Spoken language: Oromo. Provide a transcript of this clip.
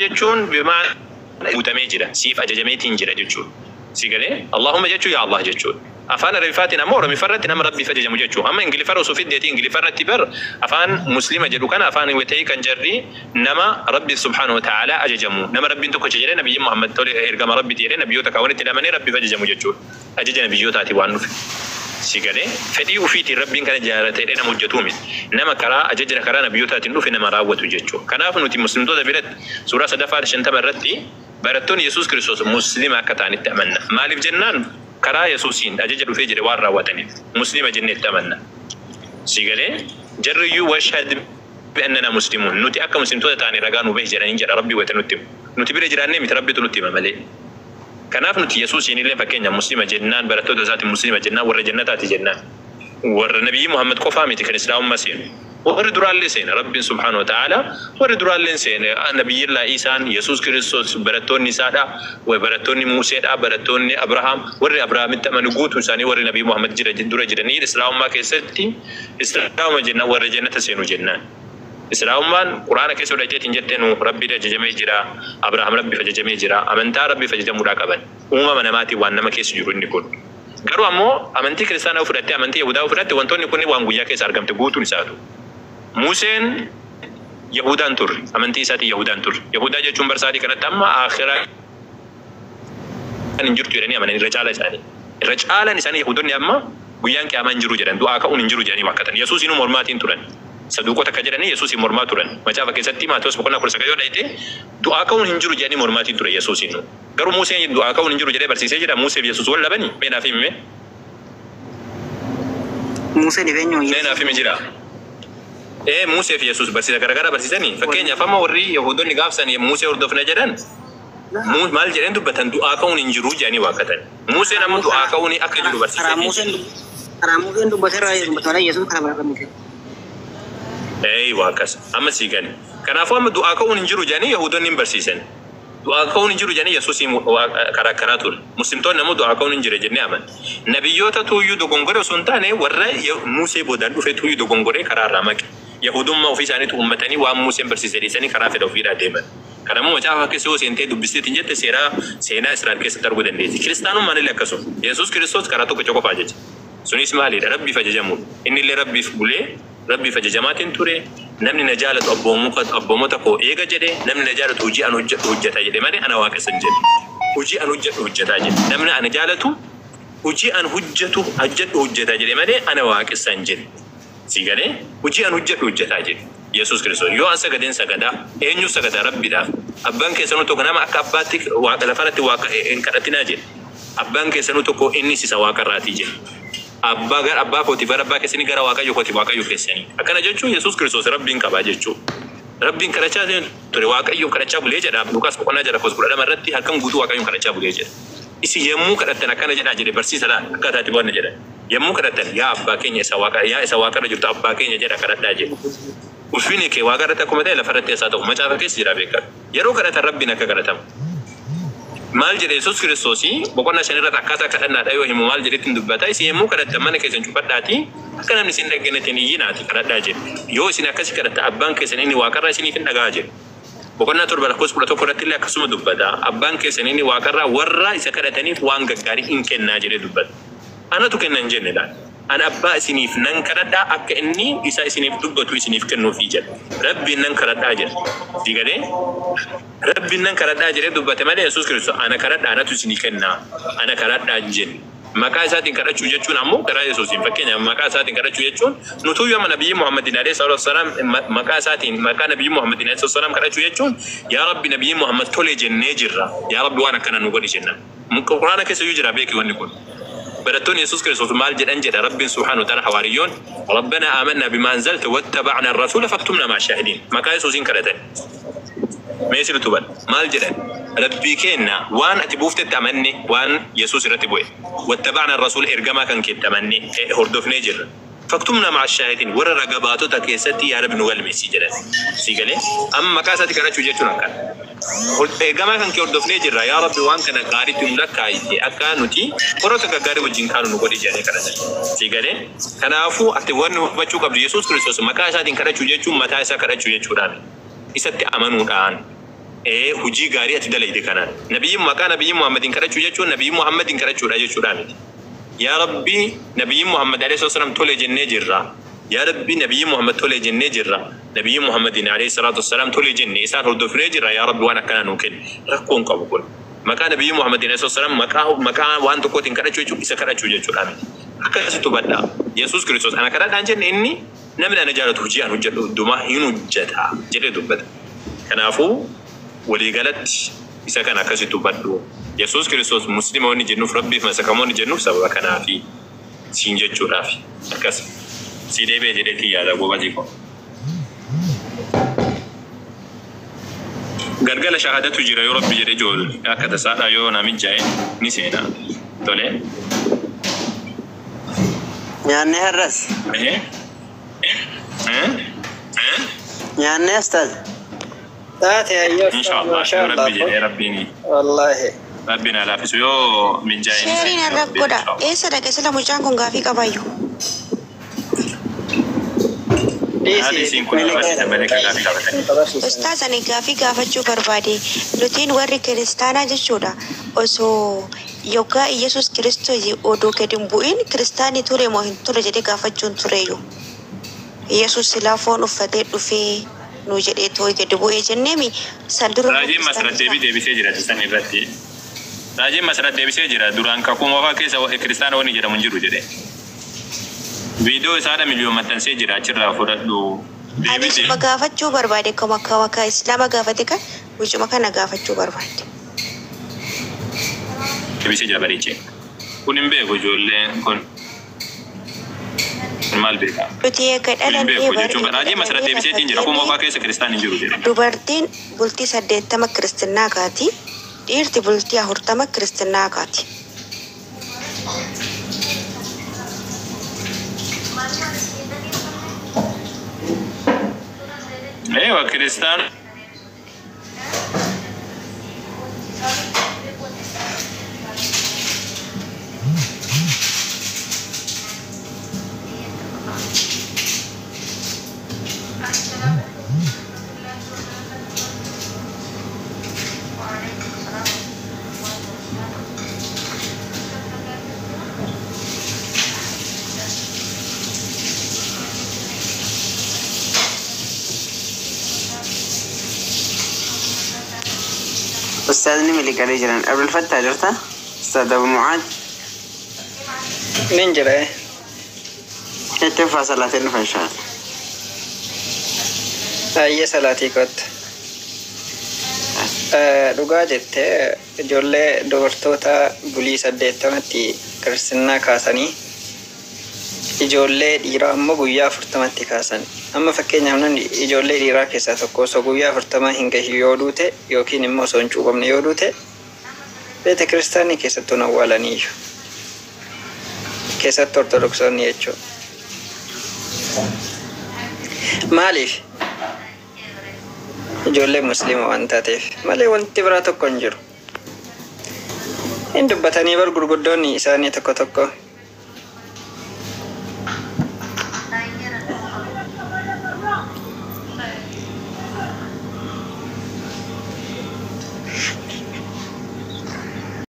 jechuun bimaa guutamee jira siif ajajameetiin jira jechuudha. Sigale Allahumma jechuun yaa Allah jechuudha. Afaan Arabiffaatiin ammoo Oromiffarratti nama Rabbiif ajajamu jechuudha. Amma Ingiliffarra osoo fiddeetii Ingiliffarratti bar afaan Muslima jedhu kana afaan wetee kan jarri nama Rabbi subhanahu wa ta'ala ajajamu. Nama Rabbiin tokko jedhee Nabiyyi Muhammad tole ergama Rabbi jedhee nabiyyoota kaawwanitti hidhamanii Rabbiif ajajamu jechuudha. Ajaja nabiyyootaati waan dhufe. Sigale fedhii ufiitiin Rabbiin kana jaalatee nama hojjetu miti. Nama karaa ajaja karaa nabiyyootaatiin dhufe nama raawwatu jechuudha. Kanaaf nuti muslimtoota biratti suuraa 50 irratti barattoonni Yesuus Kiristoos muslima akka ta'anitti amanna. Maaliif jennaan karaa Yesuusiin ajaja dhufee jedhe waan raawwataniif muslima jenneetti amanna. Sigale jarriyyuu washhad bi'annana muslimuun nuti akka muslimtoota ta'anii ragaa nu bahe jedhanii jedha Rabbi wayita nutti himu. Nuti bira jiraannee miti Rabbitu nutti hima malee. Kanaaf nuti Yesuusiin illee fakkeenya muslima jennaan barattoota isaati muslima jennaan warra jannataati jennaan. Warra Nabiyyi Muhammad qofaa miti kan Islaamummaa seenu. Warri duraallee seena Rabbiin subhanahu wa ta'ala warri duraallee seena Nabiyyillah Isaan Yesuus Kiristoos barattoonni isaadha barattoonni Muuseedha barattoonni Abrahaam warri Abrahaamitti amanu guutuun isaanii warri Nabiyyi Muhammad dura jiranii Islaamummaa keessatti Islaamummaa jennaan warra jannata seenu jennaan. Islaamummaan Quraana keessa hojjetiin jetteenu Rabbiin ajajamee jira Abrahaam Rabbiif ajajamee jira amantaa Rabbiif ajajamuudhaa qaban uumama namaatiin waan nama keessa jiru inni kun. Garuu ammoo amantii kiristaanaa fudhattee amantii Yahudaa fudhatte wantoonni kun waan guyyaa keessa argamte guutuun isaatu. Museen Yahudaan turre amantii isaatii Yahudaan turre Yahudaa jechuun barsaadii kanatti amma akhiraa kan hin jirtu jedhanii amanan irra caalaan isaanii Yahudonni amma guyyaan qiyaamaa hin jiru jedhan du'aa ka'uun hin jiru jedhanii waakkatan Yesuus inuu mormaatiin turan saduuqota akka jedhanii Yesuus mormaa turan macaafa keessatti Maatewos 19 yoo dhaite du'aa ka'uun hin jiru jedhanii mormaatiin ture Yesuus inuu garuu Museen du'aa ka'uun hin jiru jedhee barsiisee jira Musee fi Yesuus wal labanii meenaaf hime Museen ifeenyu meenaaf hime jira Musee fi Yesuus barsiisa garagara barsiisanii fakkeenyaaf amma warri Yahudonni gaafsan Musee hordofna jedhan maal jedhan dubbatan du'aa ka'uun hin jiru jedhanii waakkatan Museen amma du'aa ka'uun akka jiru barsiisanii karaa Museen dubbateera Yesuus kana barbaadamte waakas amma siigan kanaafuu amma du'aa ka'uun hin jiru jedhanii Yahudonni hin barsiisan du'aa ka'uun hin jiru jedhanii Yesuus karaa ture muslimtoonni ammoo du'aa ka'uun hin jiru jennee aman nabiyyoota tuuyyuu dogongore osoo hin taane warra Musee boodaan dhufe tuuyyuu dogongore karaa irraa maqe Yahudummaa ofii isaaniitu uummatanii waan Museen barsiisee dhiisanii karaa fedha ofiidhaa deeman. Kanammoo macaafa keessa yoo seentee dubbisteetiin jette seenaa Israa'el keessatti arguu dandeessi. Kiristaanummaan illee akkasuma. Yesuus Kiristoos karaa tokko qofaa jecha. Sunis maalidha? Rabbiif ajajamuudha. Inni illee Rabbiif bulee Rabbiif ajajamaatiin ture. Namni na jaalatu abboomota koo eega jedhe namni na jaalatu hojii an hojjeta jedhe malee ana waaqessan jedhe. Hojii an hojjetaa jedhe. Namni ana jaalatu hojii an hojjeta jedhe malee ana waaqessan jedhe. Sigale hojii an hojjetaa jedhe Yesuus Kiristoos yoo an sagadeen sagadaa eenyu sagadaa Rabbiidhaaf abbaan keessanuu tokko nama akka abbaatti waaqa lafarratti waaqa hin kadhatinaa jedhe abbaan keessanuu tokko inni isa waaqarraatii jedhe abbaa kootiif abbaa keessanii gara waaqayyo kootiif waaqayyo keessanii akkana jechuun Yesuus Kiristoos Rabbiin qabaa jechuudha. Rabbiin kadhachaa ture waaqayyoon kadhachaa bulee jedha Luqaas 10:12 irratti halkan guutuu waaqayyoon kadhachaa bulee jedha. Isi yemmuu kadhattan akkana jedhaa jedhe barsiisadhaan akkaataatti boonna jedha. Yemmuu kadhattan yaa abbaa keenya isa waaqarra jirtu abbaa keenya jedha kadhadhaa jedhe. Ulfinni kee waaqarratti akkuma ta'e lafarratti isaa ta'u macaafa keessa jira beekaa. Yeroo kadhatan Rabbiin akka kadhatamu. Maal jedhe Yesuus Kiristoos boqonnaa 5 irratti akkaataa kadhannaadha yoo himu maal jedhetti dubbata isi yemmuu kadhattan mana keessan cufadhaati akka namni isin dhaggeettan iyyinaati kadhadhaa jedhe. Yoo isin akkasi kadhatta abbaan keessan inni waaqarra isiniif hin dhagaa jedhe. Boqonnaa 7:11 irratti illee akkasuma dubbata abbaan keessan inni waaqarraa warra isa kadhataniif waan gaggaarii hin kennaa jedhe dubbata. Anatu kennan jenne laal. An abbaa isiniif nan kadhadhaa akka inni isa isiniif dubbatu isiniif kennuufi jedha. Rabbiin nan kadhadhaa jedha. Digalee Rabbiin nan kadhadhaa jedhee dubbate malee Yesuus Kiristoos ana kadhadhaa anatu isinii kennaa ana kadhadhaa jenne. Maqaa isaatiin kadhachuu jechuun ammoo karaa Yesuusiin fakkeenyaaf maqaa isaatiin kadhachuu jechuun nutuu yoo Nabiyyi Muhammadin alayhi salaam maqaa isaatiin maqaa Nabiyyi Muhammadin alayhi salaam kadhachuu jechuun yaa Rabbi Nabiyyi Muhammad tole jennee jirra yaa Rabbi waan akkana nu godhi jenna. Quraana keessa jira beeki wanni kun. برتوني يسوع كريستوس مال جد أنجد رب سبحانه وتعالى حواريون ربنا آمنا بما أنزلت واتبعنا الرسول فاكتبنا مع الشاهدين ما كان يسوع كرتين ما يصير تبان مال جد ربي كنا وان أتبوفت التمني وان يسوع رتبوه واتبعنا الرسول إرجما كان كتمني هردوف نجر فاكتبنا مع الشاهدين ورا رجباتو تكيستي يا رب نوال ميسي جلس سيجله أما كاساتي كنا شو جتونا كان إرجما كان كهردوف نجر يا رب وان كنا قاري تملا كايتي أكان نتي كروت كقاري وجين كانوا نقولي جاني كنا سيجله كنا أفو أتوان بتشوك بيسوع كريستوس ما كاساتي كنا شو جتوم ما تاسا كنا شو جتورامي إستي أمانو كان hujii gaarii ati dalayde kanaan nabiyyi maqaa nabiyyi Muhammadin kadhachuu jechuun nabiyyi Muhammadin kadhachuudha jechuudha miti. yaa rabbi nabiyyi Muhammad alayhi wasallam tole jennee jirra. yaa rabbi nabiyyi Muhammad tole jennee jirra. nabiyyi Muhammadin alayhi salatu wassalam tole jennee isaan hordofnee jirra. yaa rabbi waan akkana nuu kenni rakkoon qabu kun maqaa nabiyyi Muhammadin alayhi wasallam maqaa waan tokkootiin kadhachuu jechuun isa kadhachuu jechuudha miti. akkasitu badda Yesuus Kiristoos ana kadhadhaan jenne inni namni ana jaalatu hojii an hojjedhu hundumaa hin hojjeta jedhee dubbata. Kanaafuu waliigalatti isa kana akkasitu baddu Yesuus Kiristoos musliimoonni jennuuf rabbiif masakamoonni jennuuf sababa kanaafi siin jechuudhaaf akkas si deebee jedheetti yaada gobatii ko gargala shahadatu jira yoo rabbi jedhe jool akka tasaadha yoo namichaa'e ni seena tole nyaanni har'as nyaanni astad taate ayyoo inshallah rabbi jedhe rabbiini wallahi rabbina laafisu yoo minjaa'e sheeriin rakkoodha eessa dhaqe sila mucaan kun gaafii qabayyu Hadisin kun barsiisa malee gaafii qabatanii ustaaz ani gaafii gaafachuu barbaade nutiin warri kiristaanaa jechuudha osoo yookaa Yesuus Kiristoos odoo gadi hin bu'in kiristaanii ture moo hin ture jedhee gaafachuun tureeyyu Yesuus silaa foon uffatee dhufee nu jedhee too'i gadi bu'ee jenneemi saldura raajiin masrat deebisee jira san irratti raajiin masrat deebisee jira duraan kakuu moofaa keessa kiristaana wani jedhamu hin jiru jedhe video isaadha miliyoon maxxansee jira achirraa fudhadhu anis gaafachuu barbaade akka islaama gaafate kan wicuma kana gaafachuu barbaade deebisee jira bareechee kun hin beeku ijoolleen kun maal beeka nuti eega dhalannee raajiin masrat deebiseetiin jira kakuu moofaa keessa kiristaan hin jiru jedhe dubartiin bultii 80 kiristinnaa kaati dhiirti bultii 40 kiristinnaa kaati ewa kristaan أستاذني ملك علي جلان قبل الفتح جرته أستاذ أبو معاذ من جرى اتفا صلاتين إن شاء الله أي صلاتي كنت dhugaa jettee ijoollee dubartoota bulii 80tti kiristinnaa kaasanii ijoollee dhiiraa ammoo guyyaa 40tti kaasan amma fakkeenyaaf namni ijoollee dhiiraa keessaa tokko osoo guyyaa 40 hin gahin yoo duute yookiin immoo osoo hin cuuphamne yoo duute beeta kiristaanii keessattuu awwaalaniiyyu keessatti ortodoksonni jechuudha. Maaliif ijoollee musliima waan taateef malee wanti biraa tokko hin jiru. Hin dubbatanii bar gurguddoonni isaanii tokko tokko